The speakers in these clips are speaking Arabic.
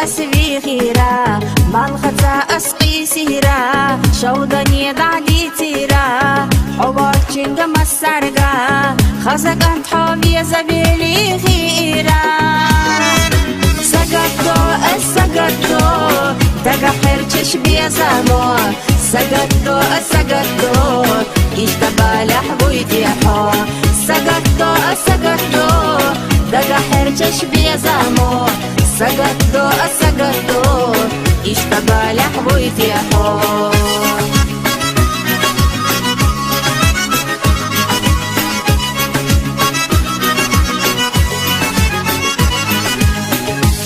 أسبي خيرا مالختا أسقي سهرا شودني دعدي تيرا حوار جنگ مسرقا خزق أنت حوبي زبيلي خيرا سقطو السقطو تقا حرجش بيزامو سقطو السقطو اشتبالح بويتيحو سقطو السقطو تقا حرجش بيزامو سقطو السقطو اشتبالح بويتيحو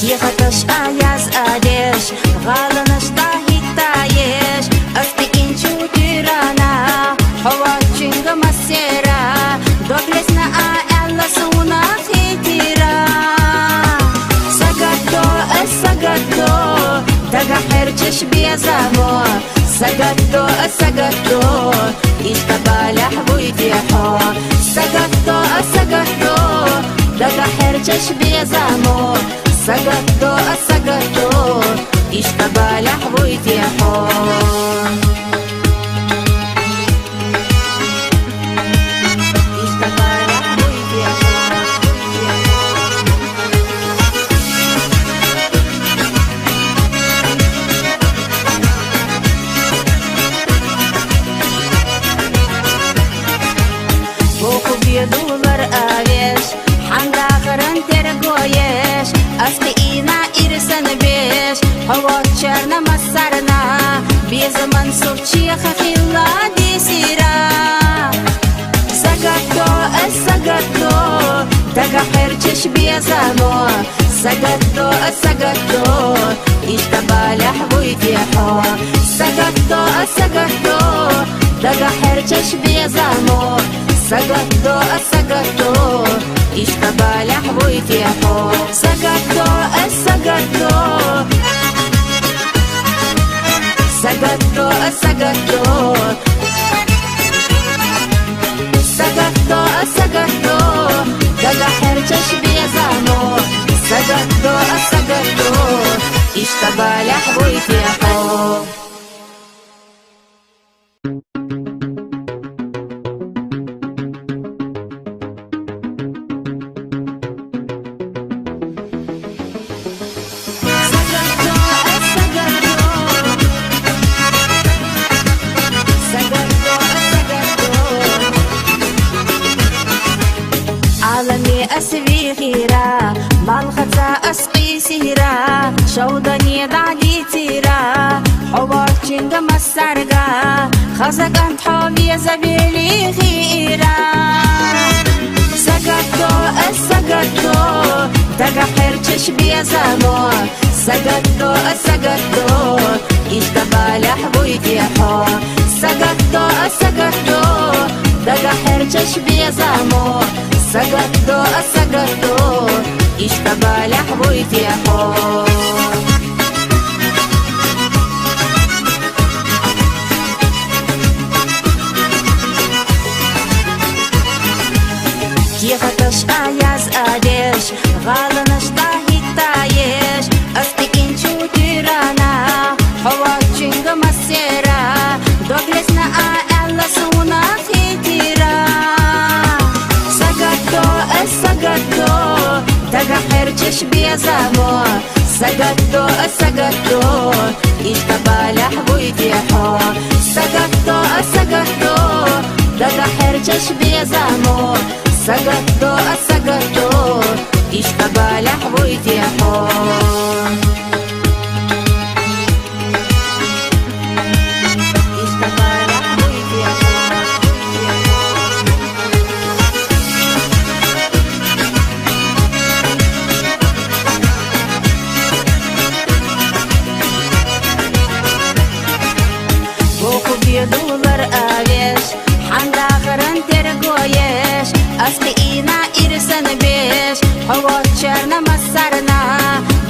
يغطش آياز آديش غالنش طاهي تايش أفتي إنشو تيرانا حوات جنگ مسيرا دوغلسنا آيالا سونا خيتيرا سقطو السقطو تقا حرجش بيزامو سقطو السقطو اشتبالح بويتيحو سقطو السقطو تقا حرجش بيزامو سقطو السقطو اشتبالح بويتيحو $2 آويش حندا غرن ترقويش أسقينا إرسن بيش هوا تشرنا مسرنا بيزمن سوچي خخيلا دي سيرا سقطو السقطو تقا حرجش بيزامو سقطو السقطو اشتبالح بويتيحو سقطو السقطو تقا حرجش بيزامو سقطو السقطو اشتبالح بويتيحو سقطو السقطو سقطو السقطو سقطو السقطو تقا حرجش بيزامو سقطو السقطو اشتبالح بويتيحو أسبي خيرا مالختا أسقي سهرا شودني دعدي تيرا حوار جنگ مسرقا خزق أنت حوبي زبيلي خيرا سقطو السقطو تقا حرجش بيزامو سقطو السقطو اشتبالح بويتيحو سقطو السقطو تقا حرجش بيزامو سقطو السقطو اشتبالح بويتيحو يغطش آياز آديش غالنش طاهي تايش أفتي إنشو تيرانا حوات جنگ مسيرا دوغلسنا آيالا سونا خيتيرا سقطو السقطو تقا حرجش بيزامو سقطو السقطو اشتبالح بويتيحو سقطو السقطو تقا حرجش بيزامو سقطو السقطو اشتبالح بويتيحو $2 آويش حندا غرن ترقويش أسقينا إرسن بيش هوا تشرنا مسرنا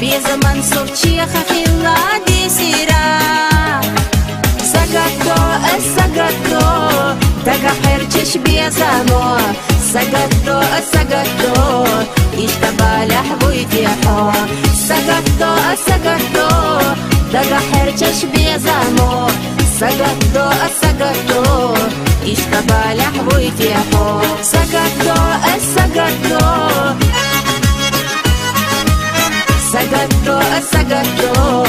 بيزمن سوچي خخيلا دي سيرا سقطو السقطو تقا حرجش بيزامو سقطو السقطو اشتبالح بويتيحو سقطو سقطو دقا حرچش بيزامو سقطو سقطو اشتبالح بويتيحو سقطو سقطو سقطو سقطو